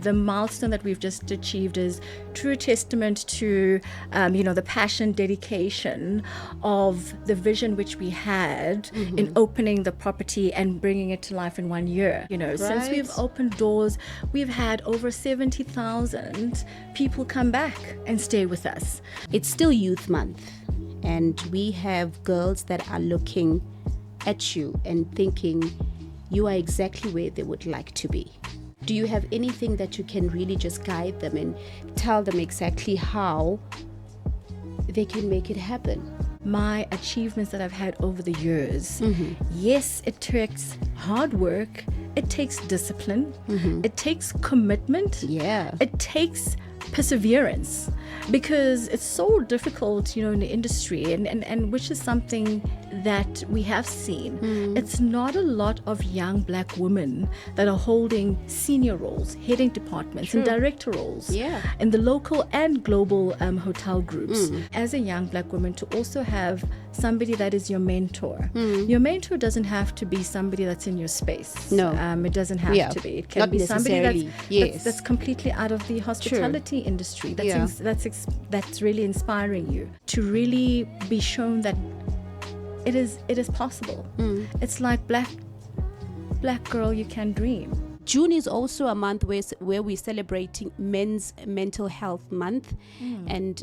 The milestone that we've just achieved is true testament to, the passion, dedication of the vision which we had in opening the property and bringing it to life in 1 year. Since we've opened doors, we've had over 70,000 people come back and stay with us. It's still Youth Month, and we have girls that are looking at you and thinking you are exactly where they would like to be. Do you have anything that you can really just guide them and tell them exactly how they can make it happen? My achievements that I've had over the years, yes, it takes hard work, it takes discipline, it takes commitment, it takes perseverance, because it's so difficult, in the industry, and which is something that we have seen. It's not a lot of young black women that are holding senior roles, heading departments, and director roles in the local and global hotel groups. As a young black woman, to also have somebody that is your mentor. Your mentor doesn't have to be somebody that's in your space. No, it doesn't have to be. It can not be somebody that's completely out of the hospitality industry. That's really inspiring you to really be shown that it is possible. It's like black girl, you can dream. June is also a month where we're celebrating Men's Mental Health Month, and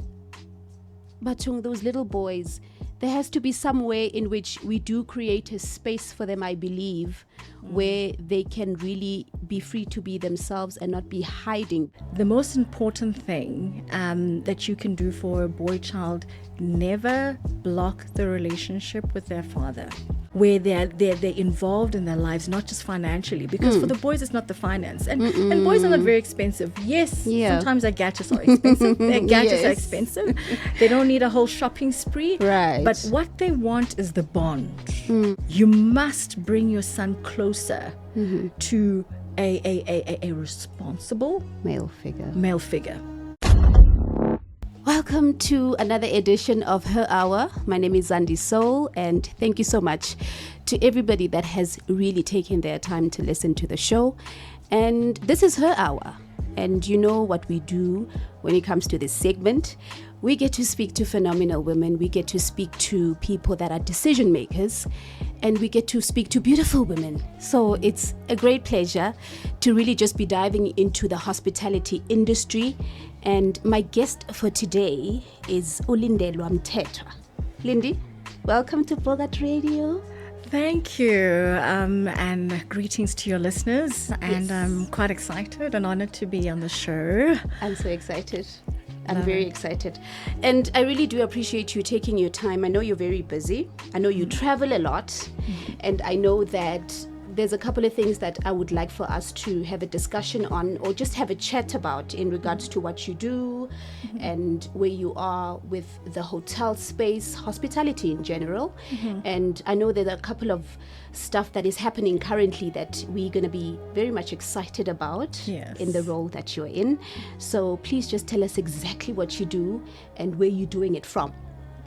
Batung, those little boys, there has to be some way in which we do create a space for them, I believe, where they can really be free to be themselves and not be hiding. The most important thing that you can do for a boy child, never block the relationship with their father, where they're involved in their lives, not just financially, because for the boys it's not the finance, and boys are not very expensive. Sometimes their gadgets are expensive. Their gadgets are expensive. They don't need a whole shopping spree, but what they want is the bond. You must bring your son closer to a responsible male figure. Welcome to another edition of Her Hour. My name is Zandi Soul, and thank you so much to everybody that has really taken their time to listen to the show. And this is Her Hour. And you know what we do when it comes to this segment. We get to speak to phenomenal women. We get to speak to people that are decision makers, and we get to speak to beautiful women. So it's a great pleasure to really just be diving into the hospitality industry. And my guest for today is Lindi Mthethwa. Lindi, welcome to Bogat Radio. Thank you, and greetings to your listeners. And I'm quite excited and honored to be on the show. I'm so excited. I'm very excited. And I really do appreciate you taking your time. I know you're very busy. I know you travel a lot. And I know that there's a couple of things that I would like for us to have a discussion on, or just have a chat about in regards to what you do and where you are with the hotel space, hospitality in general. And I know there's a couple of stuff that is happening currently that we're going to be very much excited about in the role that you're in. So please just tell us exactly what you do and where you're doing it from.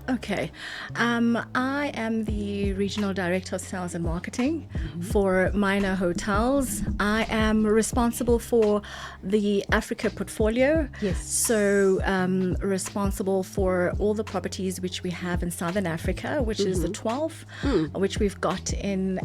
Okay. I am the Regional Director of Sales and Marketing for Minor Hotels. I am responsible for the Africa portfolio. So responsible for all the properties which we have in Southern Africa, which is the 12, which we've got in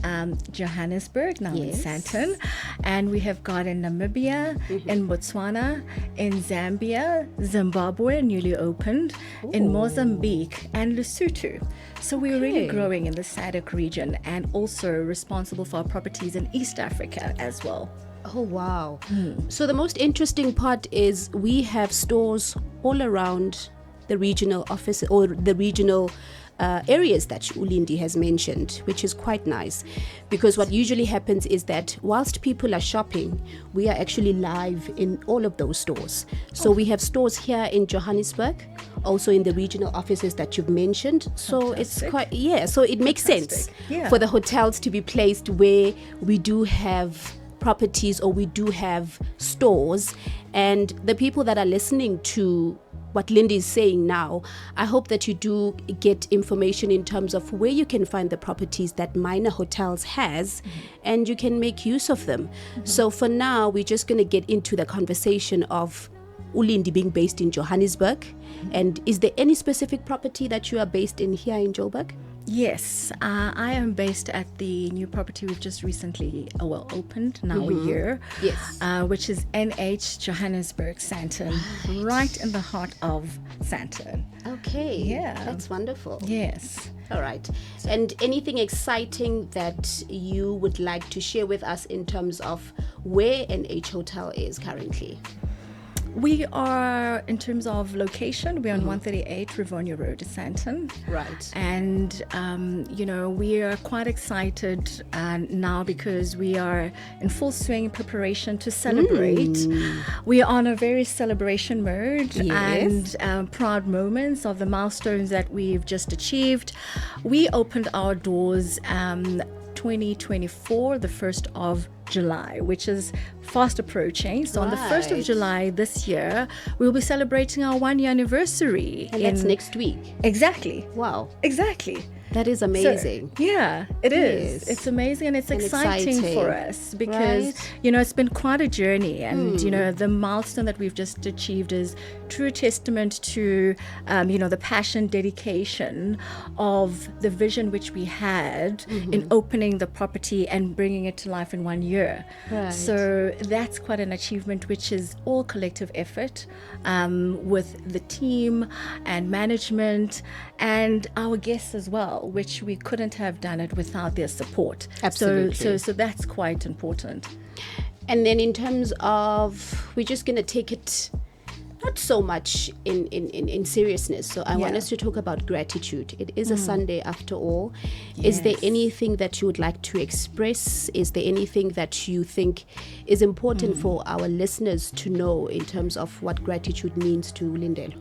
Johannesburg, now in Sandton. And we have got in Namibia, in Botswana, in Zambia, Zimbabwe, newly opened, in Mozambique, and Lesotho. So we're really growing in the SADC region, and also responsible for our properties in East Africa as well. Oh, wow. So the most interesting part is we have stores all around the regional office, or the regional areas that Lindi has mentioned, which is quite nice, because what usually happens is that whilst people are shopping, we are actually live in all of those stores. So we have stores here in Johannesburg, also in the regional offices that you've mentioned. So it's quite, so it makes sense for the hotels to be placed where we do have properties, or we do have stores. And the people that are listening to what Lindi is saying now, I hope that you do get information in terms of where you can find the properties that Minor Hotels has, and you can make use of them. So for now, we're just going to get into the conversation of Lindi being based in Johannesburg. And is there any specific property that you are based in here in Joburg? Yes, I am based at the new property we've just recently opened, now a year. Yes. Which is NH Johannesburg, Sandton, right in the heart of Sandton. Okay. Yeah. That's wonderful. Yes. All right. And anything exciting that you would like to share with us in terms of where NH Hotel is currently? We are, in terms of location, we're on 138 Rivonia Road, Sandton. Right. And, we are quite excited now because we are in full swing preparation to celebrate. We are on a very celebration mode and proud moments of the milestones that we've just achieved. We opened our doors 2024, the 1st of July, which is fast approaching. So on the 1st of July this year, we'll be celebrating our 1-year anniversary. And that's next week. Exactly. Wow. Exactly. That is amazing. So, yeah, it is. It's amazing and it's exciting for us because, it's been quite a journey. And, the milestone that we've just achieved is true testament to, the passion, dedication of the vision which we had in opening the property and bringing it to life in 1 year. Right. So that's quite an achievement, which is all collective effort with the team and management and our guests as well, which we couldn't have done it without their support. Absolutely. So that's quite important. And then in terms of, we're just going to take it not so much in seriousness. So I want us to talk about gratitude. It is a Sunday after all. Is there anything that you would like to express? Is there anything that you think is important for our listeners to know in terms of what gratitude means to Lindel?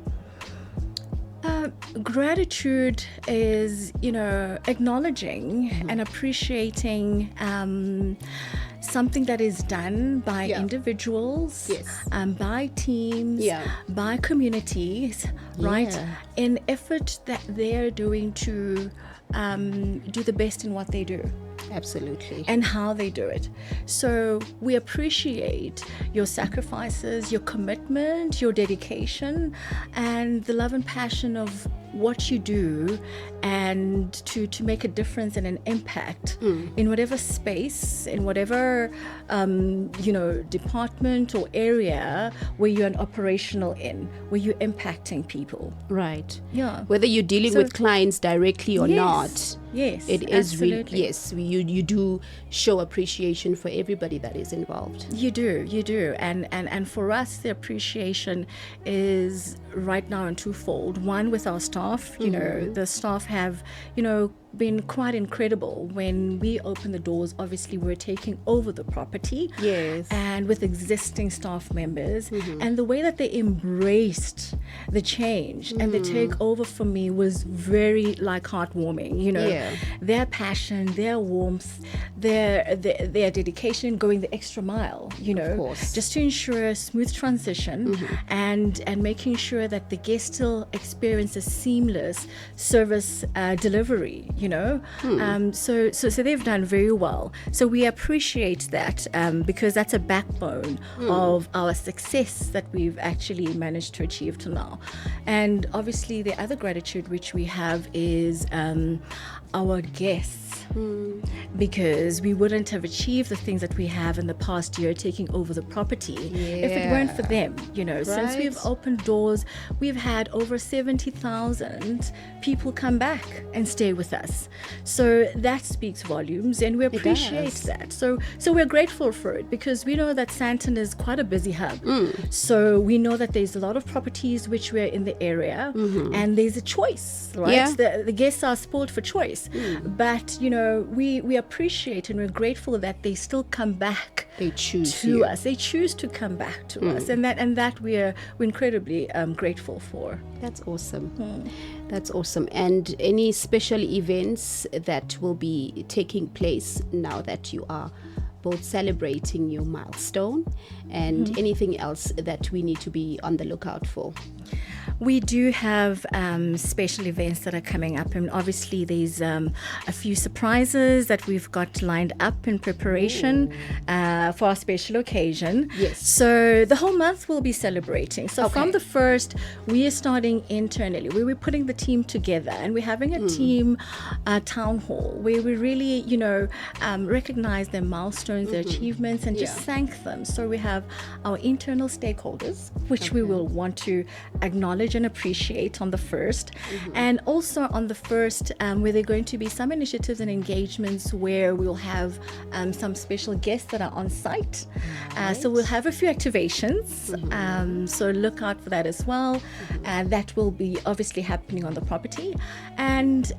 Gratitude is, acknowledging and appreciating something that is done by individuals, by teams, by communities, right? In effort that they're doing to do the best in what they do. Absolutely. And how they do it. So we appreciate your sacrifices, your commitment, your dedication, and the love and passion of what you do, and to make a difference and an impact in whatever space, in whatever department or area where you're an operational in, where you're impacting people. Right. Yeah. Whether you're dealing with clients directly or not. Yes, it is absolutely. Really, you do show appreciation for everybody that is involved. You do. And for us, the appreciation is right now in twofold. One, with our staff, the staff have, been quite incredible. When we opened the doors, obviously we're taking over the property. Yes. And with existing staff members, and the way that they embraced the change and the takeover for me was very heartwarming. Their passion, their warmth, their dedication, going the extra mile, Of course. just to ensure a smooth transition and making sure that the guest still experience a seamless service delivery. So they've done very well. So we appreciate that because that's a backbone of our success that we've actually managed to achieve till now. And obviously the other gratitude which we have is our guests. Because we wouldn't have achieved the things that we have in the past year taking over the property if it weren't for them. Since we've opened doors, we've had over 70,000 people come back and stay with us. So that speaks volumes, and we appreciate that. So we're grateful for it because we know that Sandton is quite a busy hub. So we know that there's a lot of properties which we're in the area, and there's a choice, right? The guests are spoiled for choice. But we appreciate and we're grateful that they still come back. They choose to us. They choose to come back to us, and that we're incredibly grateful for. That's awesome. That's awesome. And any special events that will be taking place now that you are both celebrating your milestone, and anything else that we need to be on the lookout for? We do have special events that are coming up, and obviously there's a few surprises that we've got lined up in preparation for our special occasion. Yes. So the whole month we'll be celebrating. So Okay. from the first, we are starting internally. We're putting the team together, and we're having a team town hall where we really, recognize their milestones, their achievements, and just thank them. So we have our internal stakeholders, which we will want to acknowledge and appreciate on the first, and also on the first where there are going to be some initiatives and engagements where we'll have some special guests that are on site. So we'll have a few activations, so look out for that as well. That will be obviously happening on the property, and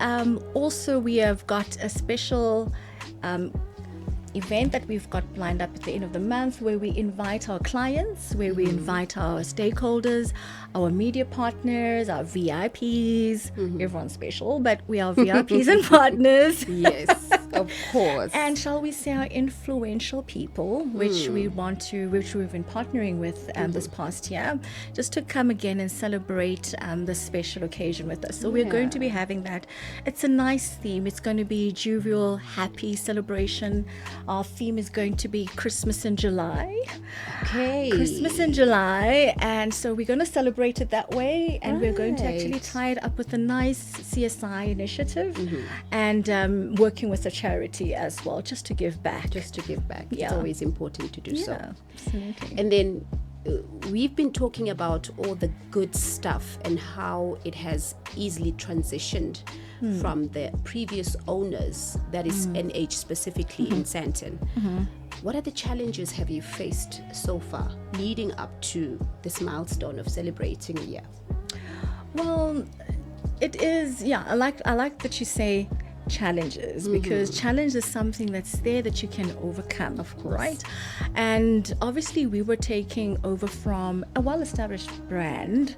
also we have got a special event that we've got lined up at the end of the month where we invite our clients, where we invite our stakeholders, our media partners, our VIPs. Everyone's special, but we are VIPs and partners. Yes, of course. And shall we say our influential people, which we've been partnering with this past year, just to come again and celebrate this special occasion with us. So we're going to be having that. It's a nice theme. It's going to be jovial, happy celebration. Our theme is going to be Christmas in July. Okay. Christmas in July, and so we're going to celebrate it that way, and we're going to actually tie it up with a nice CSI initiative, and working with a charity as well, just to give back. It's always important to do so. Yeah, absolutely. And then we've been talking about all the good stuff and how it has easily transitioned from the previous owners, that is NH specifically in Sandton. What are the challenges have you faced so far leading up to this milestone of celebrating a year? Well, it is, I like that you say challenges, because challenge is something that's there that you can overcome, of course, right? And obviously we were taking over from a well-established brand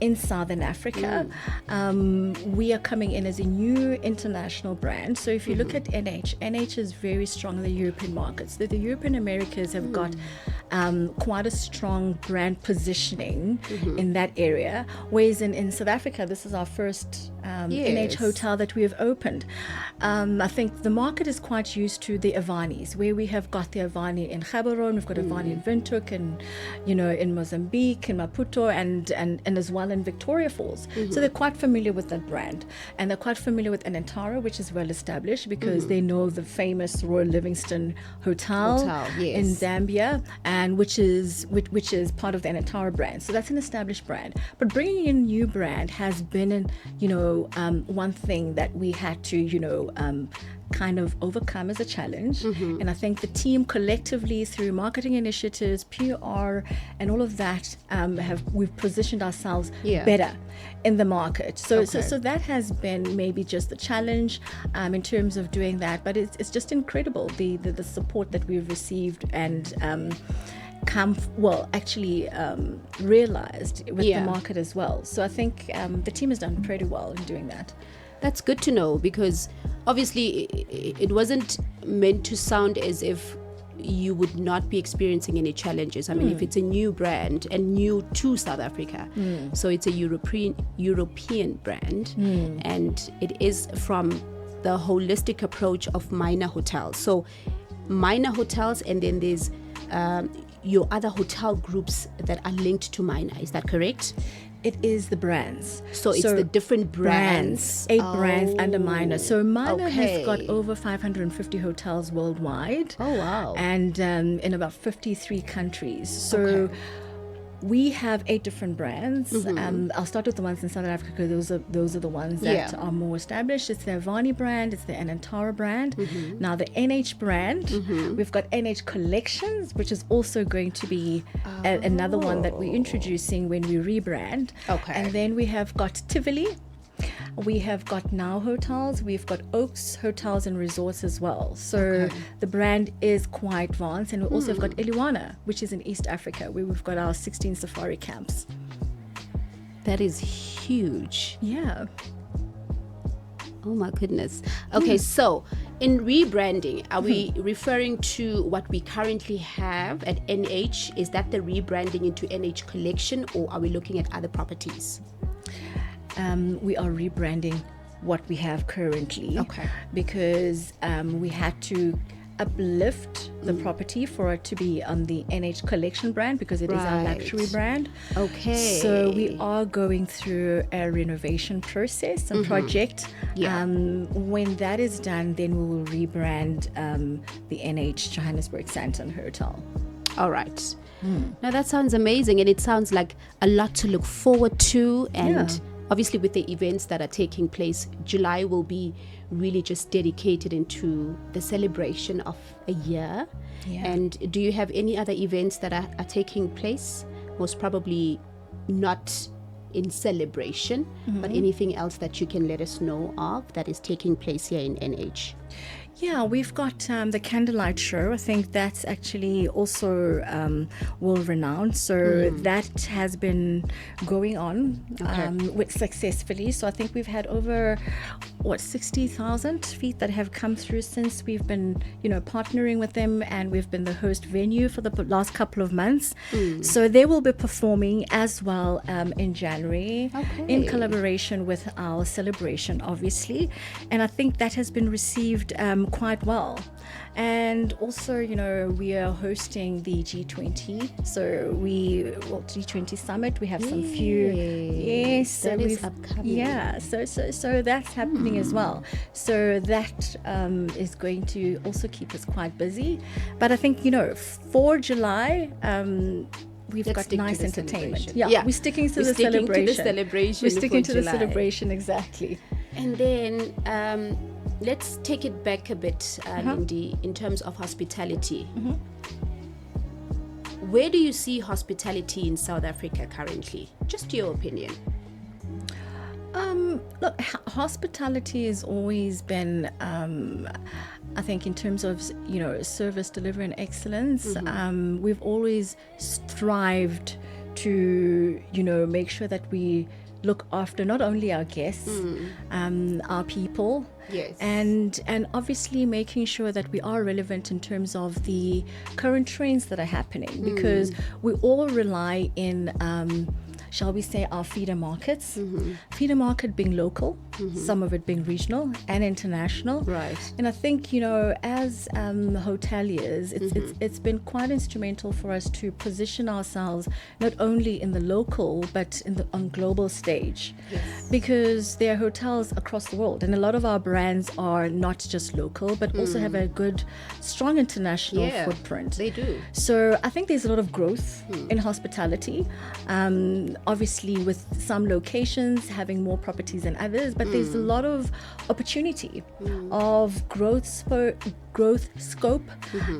in Southern Africa. We are coming in as a new international brand. So if you look at NH is very strong in the European markets. The European Americas have got quite a strong brand positioning in that area, whereas in South Africa, this is our first NH hotel that we have opened. I think the market is quite used to the Avanis, where we have got the Avani in Gaborone, we've got Avani in Windhoek, and in Mozambique, in Maputo, and as well in Victoria Falls. So they're quite familiar with that brand, and they're quite familiar with Anantara, which is well established because they know the famous Royal Livingston Hotel in Zambia, and which is part of the Anantara brand. So that's an established brand. But bringing in a new brand has been one thing that we had to kind of overcome as a challenge. And I think the team collectively, through marketing initiatives, PR, and all of that, we've positioned ourselves better in the market. So that has been maybe just the challenge in terms of doing that. But it's just incredible the support that we've received and realized with the market as well. So I think the team has done pretty well in doing that. That's good to know, because obviously it wasn't meant to sound as if you would not be experiencing any challenges. I mean, if it's a new brand and new to South Africa, so it's a European brand, and it is from the holistic approach of minor hotels. So minor hotels, and then there's your other hotel groups that are linked to minor. Is that correct? It is the brands. So it's the different brands. 8 brands under Minor. So Minor has got over 550 hotels worldwide. Oh, wow. And in about 53 countries. So we have 8 different brands. I'll start with the ones in South Africa because those are the ones that are more established. It's the Avani brand, it's the Anantara brand. Now the NH brand, we've got NH Collections, which is also going to be another one that we're introducing when we rebrand. And then we have got Tivoli. We have got Now Hotels, we've got Oaks Hotels and Resorts as well. So the brand is quite advanced, and we also have got Eliwana, which is in East Africa, where we've got our 16 safari camps. That is huge. Yeah. Oh my goodness. Okay, so In rebranding, are we referring to what we currently have at NH? Is that the rebranding into NH Collection, or are we looking at other properties? We are rebranding what we have currently. Okay. Because we had to uplift the property for it to be on the NH Collection brand, because it is our luxury brand. Okay. So we are going through a renovation process and project. Yeah. When that is done, then we will rebrand the NH Johannesburg Sandton Hotel. All right. Now that sounds amazing, and it sounds like a lot to look forward to. And obviously, with the events that are taking place, July will be really just dedicated into the celebration of a year. Yeah. And do you have any other events that are taking place? Most probably not in celebration, but anything else that you can let us know of that is taking place here in NH? Yeah, we've got the candlelight show. I think that's actually also world-renowned. So that has been going on with successfully. So I think we've had over 60,000 feet that have come through since we've been, partnering with them, and we've been the host venue for the last couple of months. So they will be performing as well in January in collaboration with our celebration, obviously. And I think that has been received quite well. And also, we are hosting the G20. So G20 summit. We have some few. Yes, so that is upcoming. Yeah, so that's happening as well. So that is going to also keep us quite busy. But I think for July. We've got nice entertainment. Yeah, we're sticking to the celebration. We're sticking to the celebration, exactly. And then let's take it back a bit, Lindi, in terms of hospitality. Where do you see hospitality in South Africa currently? Just your opinion. Look, hospitality has always been, I think, in terms of, service delivery and excellence, we've always strived to, make sure that we look after not only our guests, our people, and obviously making sure that we are relevant in terms of the current trends that are happening, because we all rely in shall we say, our feeder markets. Feeder market being local, some of it being regional and international. Right. And I think, as hoteliers, it's been quite instrumental for us to position ourselves not only in the local, but on global stage. Yes. Because there are hotels across the world, and a lot of our brands are not just local, but also have a good, strong international footprint. They do. So I think there's a lot of growth in hospitality. Obviously, with some locations having more properties than others, but there's a lot of opportunity of growth scope,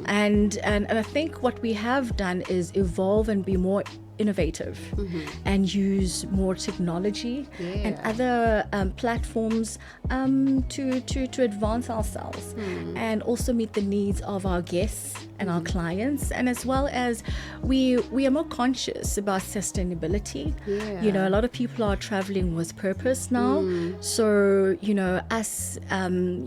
and I think what we have done is evolve and be more innovative and use more technology and other platforms to advance ourselves and also meet the needs of our guests and our clients, and as well as we are more conscious about sustainability. A lot of people are traveling with purpose now, so us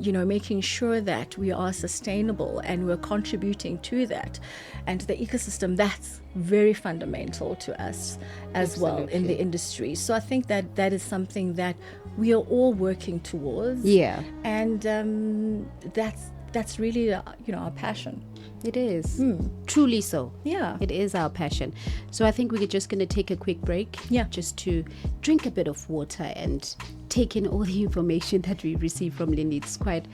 making sure that we are sustainable and we're contributing to that and to the ecosystem, that's very fundamental to us as well in the industry. So I think that is something that we are all working towards. And that's really our passion. It is. Truly so. Yeah. It is our passion. So I think we're just going to take a quick break. Just to drink a bit of water and take in all the information that we received from Lindi. It's quite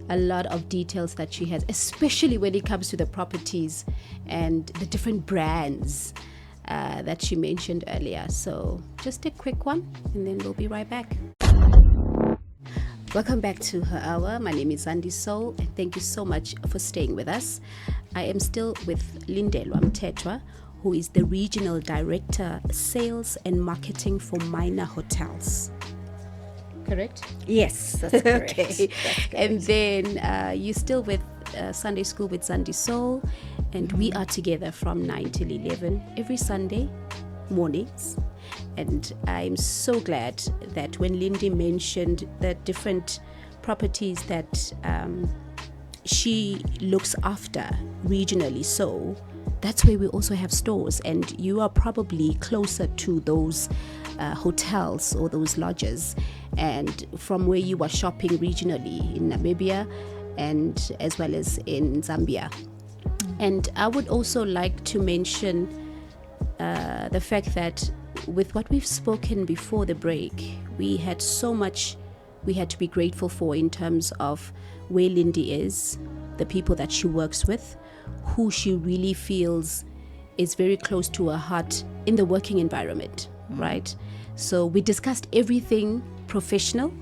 a lot of details that she has, especially when it comes to the properties and the different brands that she mentioned earlier. So just a quick one, and then we'll be right back. Welcome back to Her Hour. My name is Zandi Soul, and thank you so much for staying with us. I am still with Lindi Mthethwa, who is the Regional Director, Sales and Marketing for Minor Hotels. Correct? Yes, that's correct. Okay. That's correct. And then you're still with Sunday School with Zandi Soul, and we are together from 9 till 11 every Sunday mornings. And I'm so glad that when Lindi mentioned the different properties that she looks after regionally. So that's where we also have stores, and you are probably closer to those hotels or those lodges, and from where you are shopping regionally in Namibia and as well as in Zambia. And I would also like to mention the fact that with what we've spoken before the break, we had so much we had to be grateful for in terms of where Lindi is, the people that she works with, who she really feels is very close to her heart in the working environment, right? So we discussed everything professional.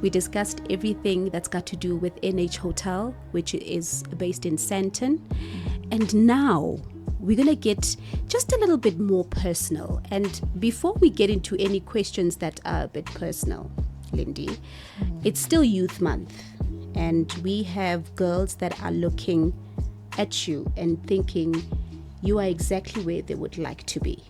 We discussed everything that's got to do with NH Hotel, which is based in Sandton. And now we're going to get just a little bit more personal. And before we get into any questions that are a bit personal, Lindi, it's still Youth Month. And we have girls that are looking at you and thinking you are exactly where they would like to be.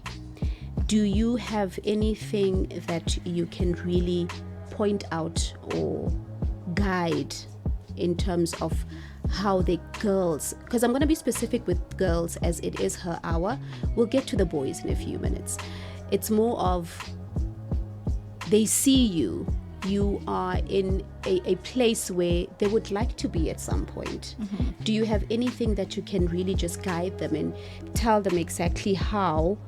Do you have anything that you can really point out or guide in terms of how the girls, because I'm going to be specific with girls as it is her hour. We'll get to the boys in a few minutes. It's more of they see you are in a place where they would like to be at some point. Do you have anything that you can really just guide them and tell them exactly how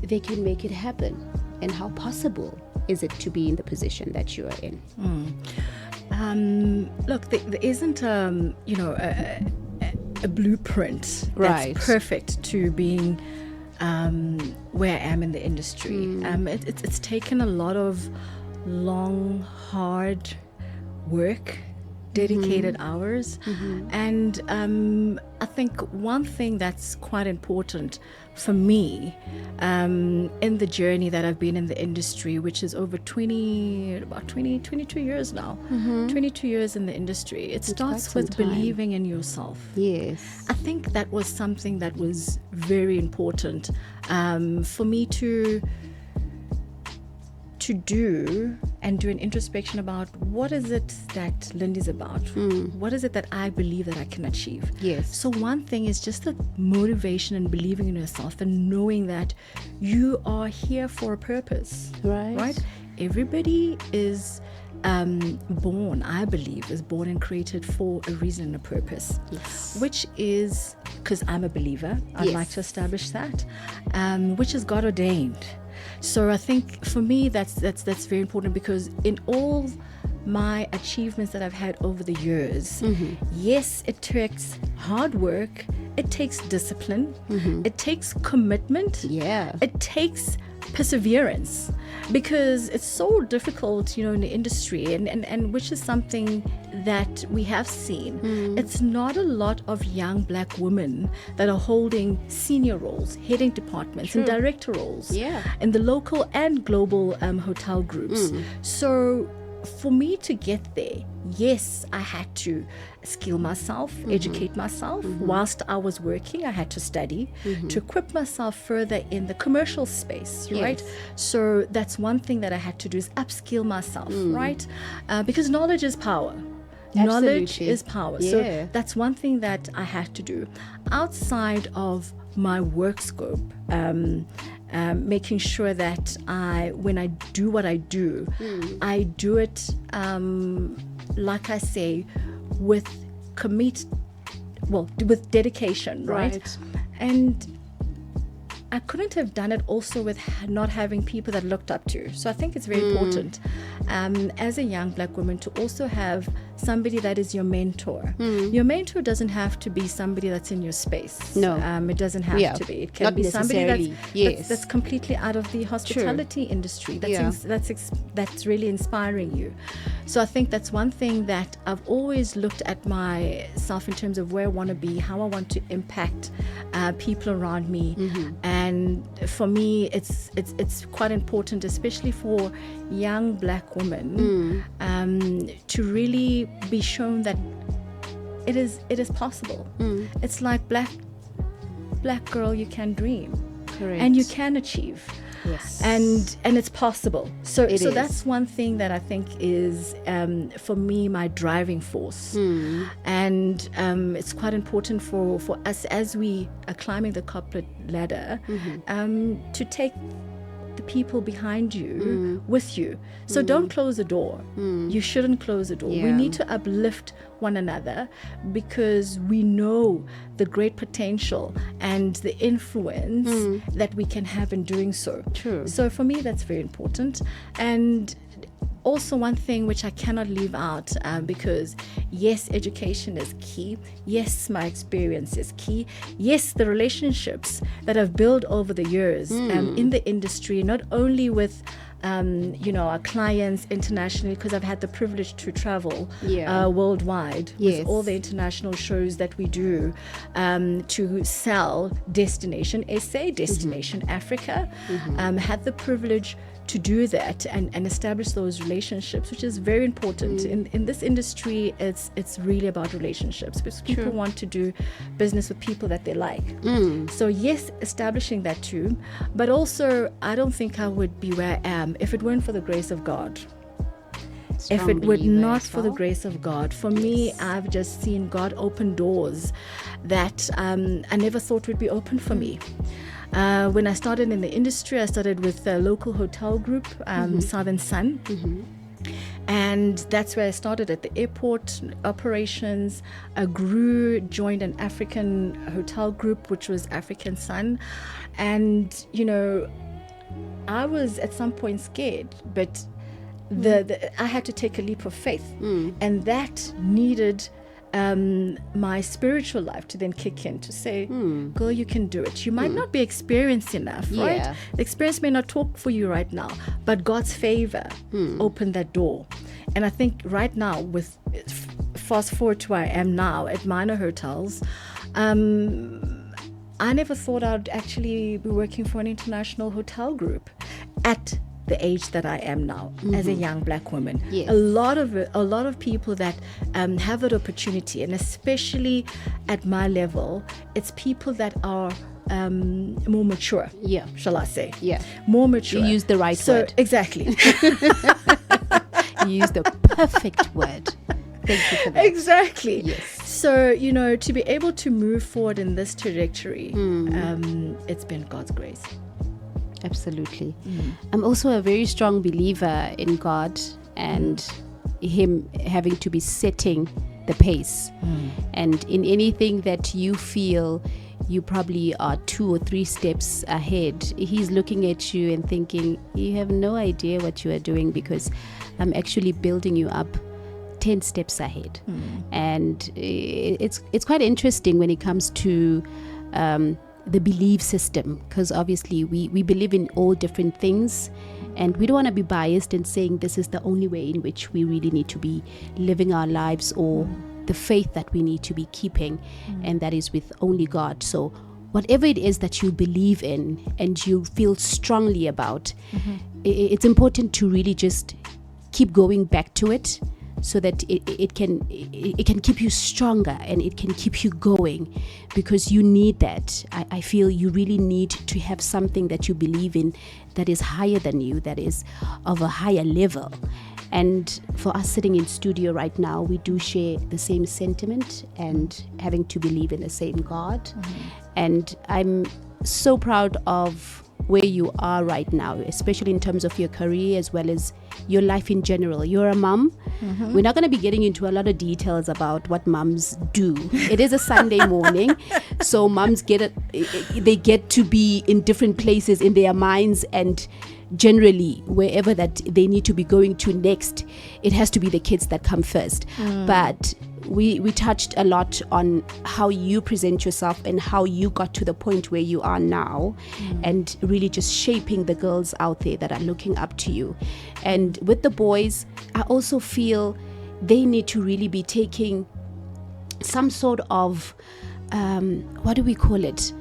they can make it happen, and how possible is it to be in the position that you are in? Look, there isn't a blueprint Right. that's perfect to being where I am in the industry. It's taken a lot of long, hard work, dedicated hours, and I think one thing that's quite important for me in the journey that I've been in the industry, which is over 22 years now, 22 years in the industry, it starts quite with some time. believing in yourself. Yes. I think that was something that was very important for me to do and do an introspection about what is it that Lindi's about? What is it that I believe that I can achieve? Yes. So one thing is just the motivation and believing in yourself and knowing that you are here for a purpose. Right. Everybody is born, I believe, is born and created for a reason and a purpose. Yes. Which is, because I'm a believer, I'd Yes. like to establish that, which is God ordained. So I think for me that's very important, because in all my achievements that I've had over the years, yes, it takes hard work, it takes discipline, it takes commitment, Yeah. it takes perseverance, because it's so difficult, in the industry, and which is something that we have seen. It's not a lot of young black women that are holding senior roles, heading departments, and director roles in the local and global hotel groups. So for me to get there, yes, I had to skill myself, educate myself. Whilst I was working, I had to study to equip myself further in the commercial space, right? So that's one thing that I had to do, is upskill myself, right? Because knowledge is power. Knowledge Absolutely. is power. Yeah. So that's one thing that I had to do. Outside of my work scope, making sure that when I do what I do, I do it, like I say, with with dedication, right? And I couldn't have done it also with not having people that looked up to. So I think it's very important as a young black woman to also have somebody that is your mentor. Your mentor doesn't have to be somebody that's in your space. No. It doesn't have to be. It can Not be somebody necessarily. that's completely out of the hospitality industry. That's really inspiring you. So I think that's one thing that I've always looked at myself in terms of where I want to be, how I want to impact people around me. And for me, it's quite important, especially for young black women, to really be shown that it is possible. It's like black girl, you can dream. Correct. and you can achieve. Yes. And it's possible. So It is. that's one thing that I think is for me my driving force. And it's quite important for us as we are climbing the corporate ladder to take the people behind you with you. So don't close the door. You shouldn't close the door. We Yeah. need to uplift one another because we know the great potential and the influence that we can have in doing so. True. So for me, that's very important. And also one thing which I cannot leave out because yes, education is key. Yes, my experience is key. Yes, the relationships that I've built over the years in the industry, not only with our clients internationally, because I've had the privilege to travel worldwide Yes. with all the international shows that we do to sell Destination SA, Destination Africa. Had the privilege to do that and establish those relationships, which is very important. In this industry, it's really about relationships because people want to do business with people that they like. So yes, establishing that too, but also I don't think I would be where I am if it weren't for the grace of God. If it would not for the grace of God. For me, I've just seen God open doors that I never thought would be open for me. When I started in the industry, I started with a local hotel group, Southern Sun. And that's where I started at the airport operations. I grew, joined an African hotel group, which was African Sun. And, I was at some point scared, but I had to take a leap of faith. And that needed my spiritual life to then kick in to say, girl, you can do it. You might not be experienced enough, right? The experience may not talk for you right now, but God's favor opened that door. And I think right now, with fast forward to where I am now at Minor Hotels, I never thought I'd actually be working for an international hotel group at the age that I am now as a young black woman. Yes. A lot of people that have that opportunity, and especially at my level, it's people that are more mature. Yeah. Shall I say? Yeah. More mature. You used the right so, word. Exactly. You used the perfect word. Thank you for that. Exactly. Yes. So, to be able to move forward in this trajectory, it's been God's grace. Absolutely. I'm also a very strong believer in God and Him having to be setting the pace. And in anything that you feel you probably are 2 or 3 steps ahead, He's looking at you and thinking, you have no idea what you are doing because I'm actually building you up 10 steps ahead. And it's quite interesting when it comes to the belief system, because obviously we believe in all different things, and we don't want to be biased in saying this is the only way in which we really need to be living our lives, or the faith that we need to be keeping, and that is with only God. So whatever it is that you believe in and you feel strongly about, it's important to really just keep going back to it, so that it can keep you stronger and it can keep you going, because you need that. I feel you really need to have something that you believe in that is higher than you, that is of a higher level. And for us sitting in studio right now, we do share the same sentiment and having to believe in the same God. And I'm so proud of where you are right now, especially in terms of your career as well as your life in general. You're a mom. We're not going to be getting into a lot of details about what moms do. It is a Sunday morning, so moms they get to be in different places in their minds, and generally wherever that they need to be going to next, it has to be the kids that come first. But we touched a lot on how you present yourself and how you got to the point where you are now, and really just shaping the girls out there that are looking up to you. And with the boys, I also feel they need to really be taking some sort of what do we call it?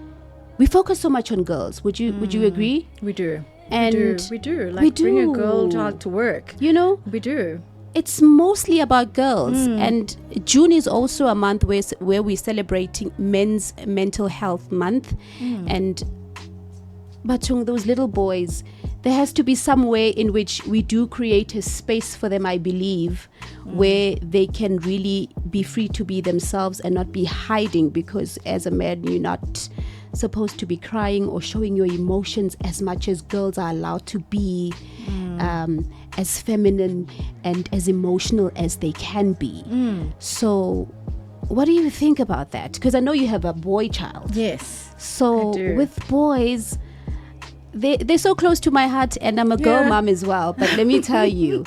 We focus so much on girls. Would you agree? We do. And we do. Like, bring a girl child to work. We do. It's mostly about girls. And June is also a month where we're celebrating Men's Mental Health Month. And Batung, those little boys, there has to be some way in which we do create a space for them, I believe, where they can really be free to be themselves and not be hiding, because as a man, you're not supposed to be crying or showing your emotions as much as girls are allowed to be as feminine and as emotional as they can be. So what do you think about that? Because I know you have a boy child. Yes. So I do. with boys, they're so close to my heart, and I'm a girl mom as well. But let me tell you,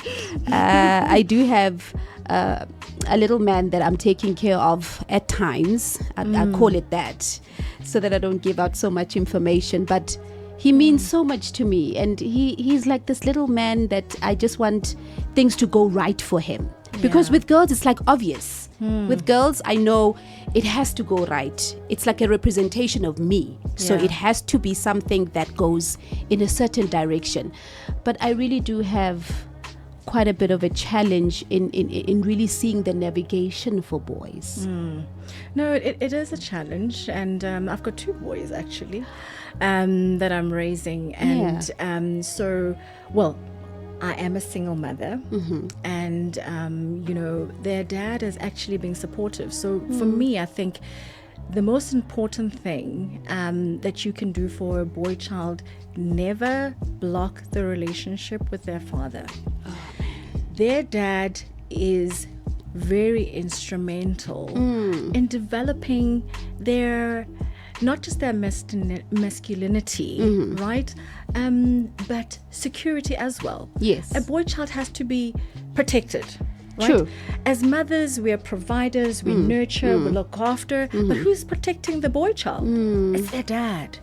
I do have a little man that I'm taking care of at times. I call it that, so that I don't give out so much information. But he means so much to me, and he's like this little man that I just want things to go right for him. Because with girls, it's like obvious. With girls, I know it has to go right. It's like a representation of me. So it has to be something that goes in a certain direction. But I really do have quite a bit of a challenge in really seeing the navigation for boys. No, it is a challenge, and I've got 2 boys actually that I'm raising, and I am a single mother, and their dad is actually being supportive. So for me, I think the most important thing that you can do for a boy child, never block the relationship with their father. Their dad is very instrumental in developing their, not just their masculinity, right? But security as well. Yes. A boy child has to be protected. Right? True. As mothers, we are providers, we nurture, we look after. But who's protecting the boy child? It's their dad.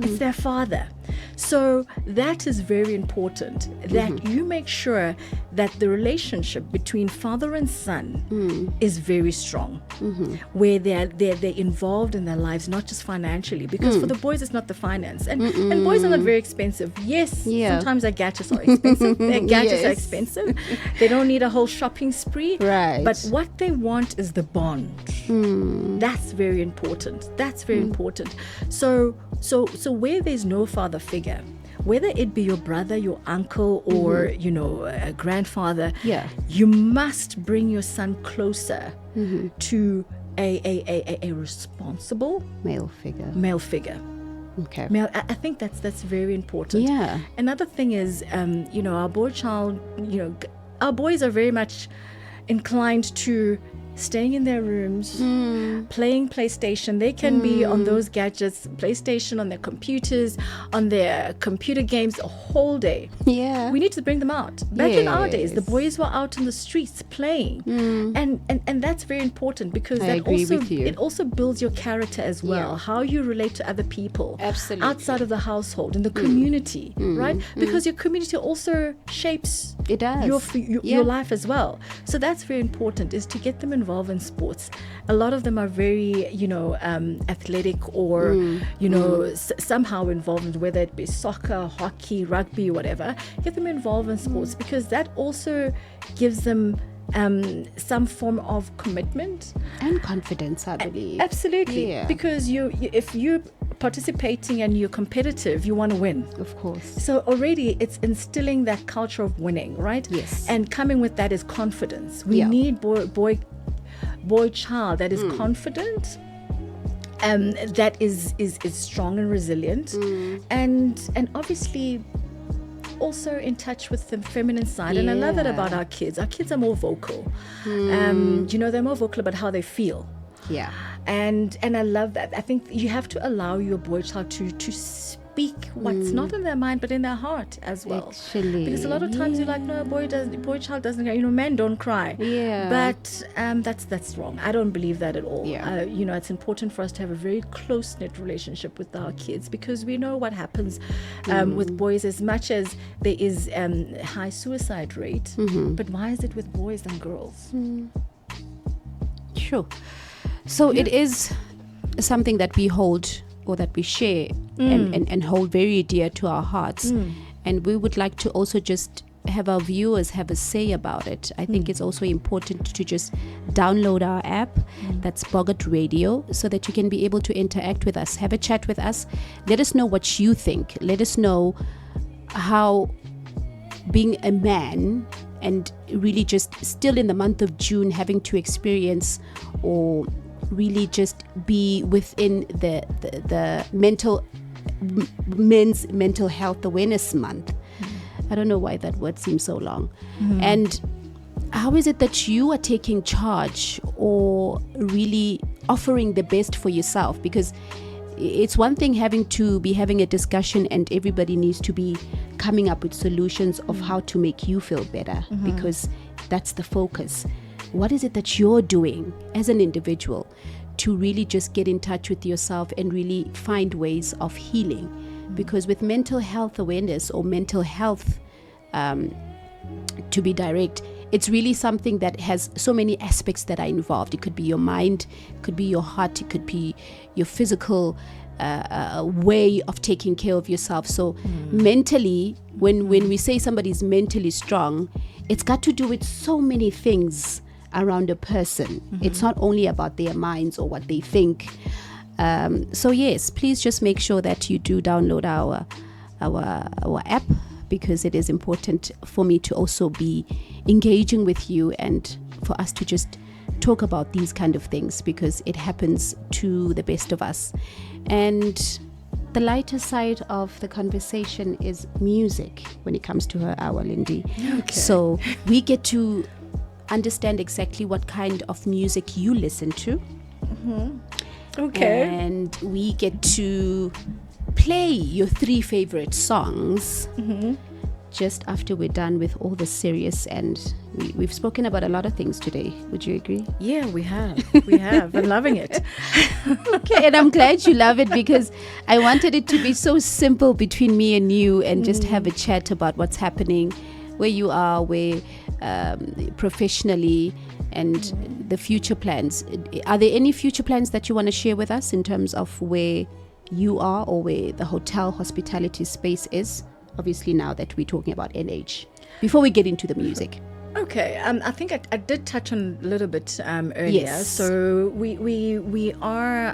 It's their father. So that is very important, that you make sure that the relationship between father and son is very strong, where they're involved in their lives, not just financially, because for the boys it's not the finance, and boys are not very expensive. Sometimes their gadgets are expensive. Are expensive. They don't need a whole shopping spree, right? But what they want is the bond. That's very important. Important. So where there's no father figure, whether it be your brother, your uncle, or a grandfather, you must bring your son closer to a responsible male figure. Okay. I think that's very important. Yeah. Another thing is, our boy child, our boys are very much inclined to staying in their rooms, playing PlayStation. They can be on those gadgets, PlayStation, on their computers, on their computer games a whole day. Yeah. We need to bring them out. Back in our days, the boys were out in the streets playing. And that's very important, because it also builds your character as well, how you relate to other people. Absolutely. Outside of the household, in the community, right? Because your community also shapes your life as well. So that's very important, is to get them involved in sports. A lot of them are very athletic, or somehow involved in, whether it be soccer, hockey, rugby, whatever. Get them involved in sports, because that also gives them some form of commitment and confidence, I believe. Absolutely. Because if you're participating and you're competitive, you want to win, of course. So already it's instilling that culture of winning, right? Yes. And coming with that is confidence. We need boy child that is confident, that is strong and resilient, and obviously also in touch with the feminine side. And I love that about our kids. Our kids are more vocal. They're more vocal about how they feel. Yeah. And I love that. I think you have to allow your boy child to speak what's not in their mind, but in their heart as well. Actually, because a lot of times you're like, no, boy child doesn't cry. Men don't cry. Yeah. But that's wrong. I don't believe that at all. Yeah. It's important for us to have a very close-knit relationship with our kids, because we know what happens with boys. As much as there is high suicide rate, but why is it with boys and girls? Sure. So it is something that we hold, or that we share and hold very dear to our hearts. And we would like to also just have our viewers have a say about it, I think it's also important to just download our app, that's Boggart Radio, so that you can be able to interact with us, have a chat with us. Let us know what you think. Let us know how being a man and really just still in the month of June having to experience or really just be within the men's mental health awareness month. I don't know why that word seems so long. And how is it that you are taking charge or really offering the best for yourself? Because it's one thing having a discussion and everybody needs to be coming up with solutions of how to make you feel better, because that's the focus. What is it that you're doing as an individual to really just get in touch with yourself and really find ways of healing? Because with mental health awareness or mental health, to be direct, it's really something that has so many aspects that are involved. It could be your mind, it could be your heart, it could be your physical way of taking care of yourself. So mentally, when we say somebody's mentally strong, it's got to do with so many things around a person. It's not only about their minds or what they think. So yes, please just make sure that you do download our app, because it is important for me to also be engaging with you and for us to just talk about these kind of things, because it happens to the best of us. And the lighter side of the conversation is music when it comes to her hour, Lindi. Okay. So we get to understand exactly what kind of music you listen to. Okay. And we get to play your 3 favorite songs just after we're done with all the serious, and we've spoken about a lot of things today. Would you agree? Yeah, we have. I'm loving it. Okay, and I'm glad you love it, because I wanted it to be so simple between me and you, and just have a chat about what's happening, where you are, where professionally, and the future plans. Are there any future plans that you want to share with us in terms of where you are or where the hospitality space is? Obviously, now that we're talking about NH, before we get into the music. Okay, I think I did touch on a little bit earlier. Yes. So we are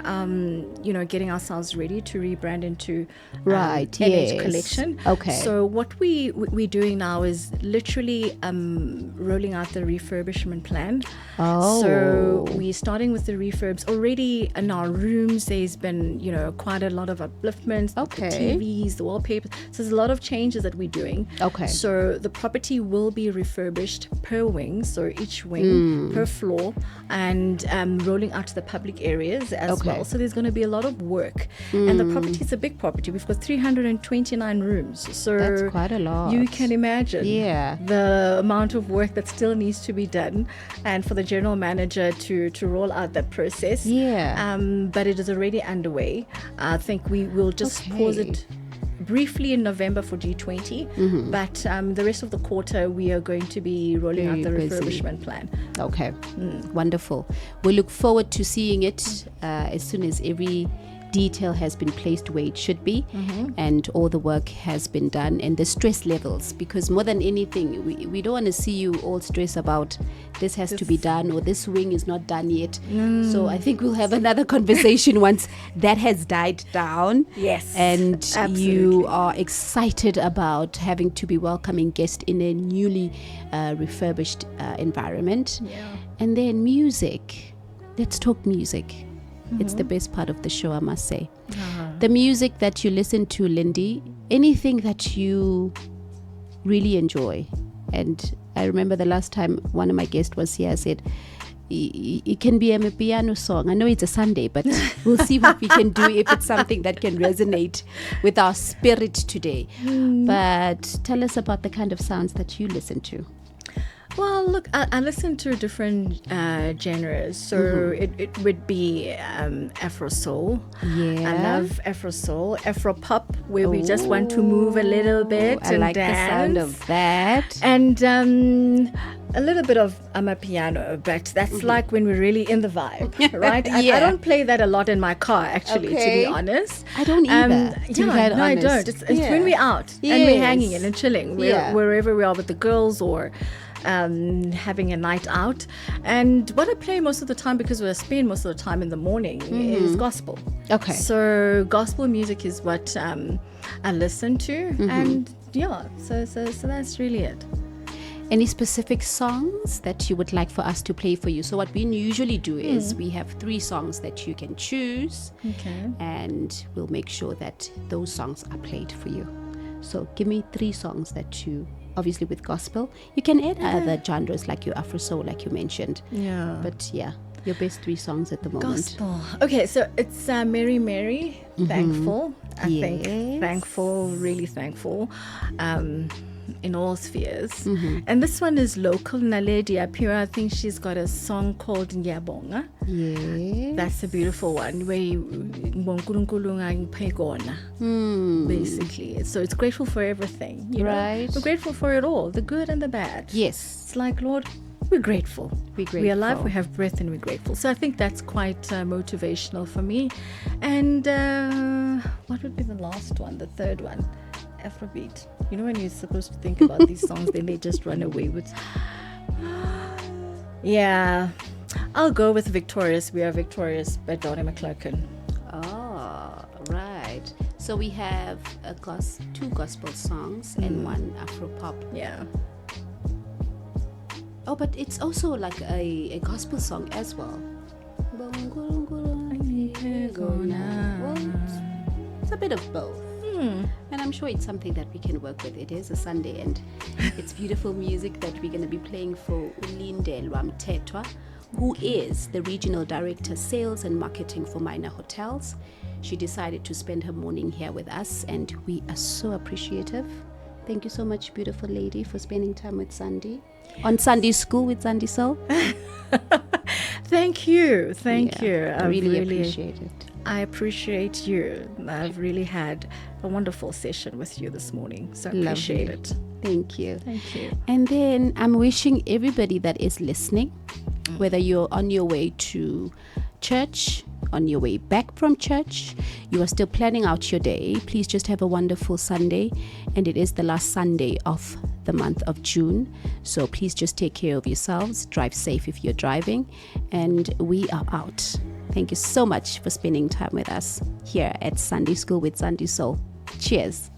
getting ourselves ready to rebrand into Right, NH yes. Collection. Okay. So what we're doing now is literally rolling out the refurbishment plan. Oh. So we're starting with the refurbs already in our rooms. There's been quite a lot of upliftments. Okay. The TVs, the wallpaper. So there's a lot of changes that we're doing. Okay. So the property will be refurbished per wing, so each wing per floor, and rolling out to the public areas as well. So there's going to be a lot of work, and the property is a big property. We've got 329 rooms, so that's quite a lot. You can imagine the amount of work that still needs to be done, and for the general manager to roll out that process. But it is already underway. I think we will just pause it briefly in November for G20, but the rest of the quarter we are going to be rolling out the refurbishment plan. Okay, wonderful. We look forward to seeing it as soon as every detail has been placed where it should be, and all the work has been done, and the stress levels, because more than anything we don't want to see you all stressed about this has to be done or this wing is not done yet. So I think we'll have another conversation once that has died down. Yes, and absolutely. You are excited about having to be welcoming guests in a newly refurbished environment. And then music. Let's talk music. It's the best part of the show, I must say. The music that you listen to, Lindi, anything that you really enjoy. And I remember the last time one of my guests was here, I said, it can be a piano song. I know it's a Sunday, but we'll see what we can do if it's something that can resonate with our spirit today. But tell us about the kind of sounds that you listen to. Well, look, I listen to different genres. So it would be Afro Soul. Yeah. I love Afro Soul. Afro Pop, where we just want to move a little bit I and like dance. the sound of that. And a little bit of amapiano, but that's like when we're really in the vibe, right? Yeah. I don't play that a lot in my car, actually, to Okay. be honest. I don't either, to be quite no, I honest. don't. It's Yeah. when we're out and we're Yes. hanging in and chilling, Yeah. wherever we are with the girls or having a night out. And what I play most of the time, because I spend most of the time in the morning, is gospel. Okay. So gospel music is what I listen to, and yeah, so that's really it. Any specific songs that you would like for us to play for you? So what we usually do is we have 3 songs that you can choose, Okay. and we'll make sure that those songs are played for you. So give me 3 songs that you, obviously with gospel, you can add other genres like your Afro soul, like you mentioned. Yeah. But yeah, your best 3 songs at the moment. Gospel. Okay, so it's Mary Mary, Thankful. I think Yes. thankful, really thankful. In all spheres. And this one is local. Naledi Apira, I think she's got a song called Nyabonga. Yeah. That's a beautiful one where basically. So it's grateful for everything. You know? Right. We're grateful for it all, the good and the bad. Yes. It's like, Lord, we're grateful. We're alive, grateful. we have breath, and we're grateful. So I think that's quite motivational for me. And what would be the last one, the third one? Afrobeat. You know when you're supposed to think about these songs, then they just run away with. Yeah, I'll go with Victorious. We Are Victorious by Donnie McClurkin. Oh, right. So we have 2 gospel songs and 1 Afro pop. Yeah. Oh, but it's also like a gospel song as well. Well, it's a bit of both. And I'm sure it's something that we can work with. It is a Sunday, and it's beautiful music that we're going to be playing for Lindi Mthethwa, who is the Regional Director, Sales and Marketing for Minor Hotels. She decided to spend her morning here with us, and we are so appreciative. Thank you so much, beautiful lady, for spending time with Zandi on Sunday School with Zandi Soul. Thank you. Thank Yeah, you. I really appreciate it. I appreciate you. I've really had a wonderful session with you this morning. So I appreciate Lovely. it. Thank you. Thank you. And then I'm wishing everybody that is listening, whether you're on your way to church, on your way back from church, you are still planning out your day, please just have a wonderful Sunday. And it is the last Sunday of the month of June. So please just take care of yourselves. Drive safe if you're driving. And we are out. Thank you so much for spending time with us here at Sunday School with Zandi Soul. Cheers.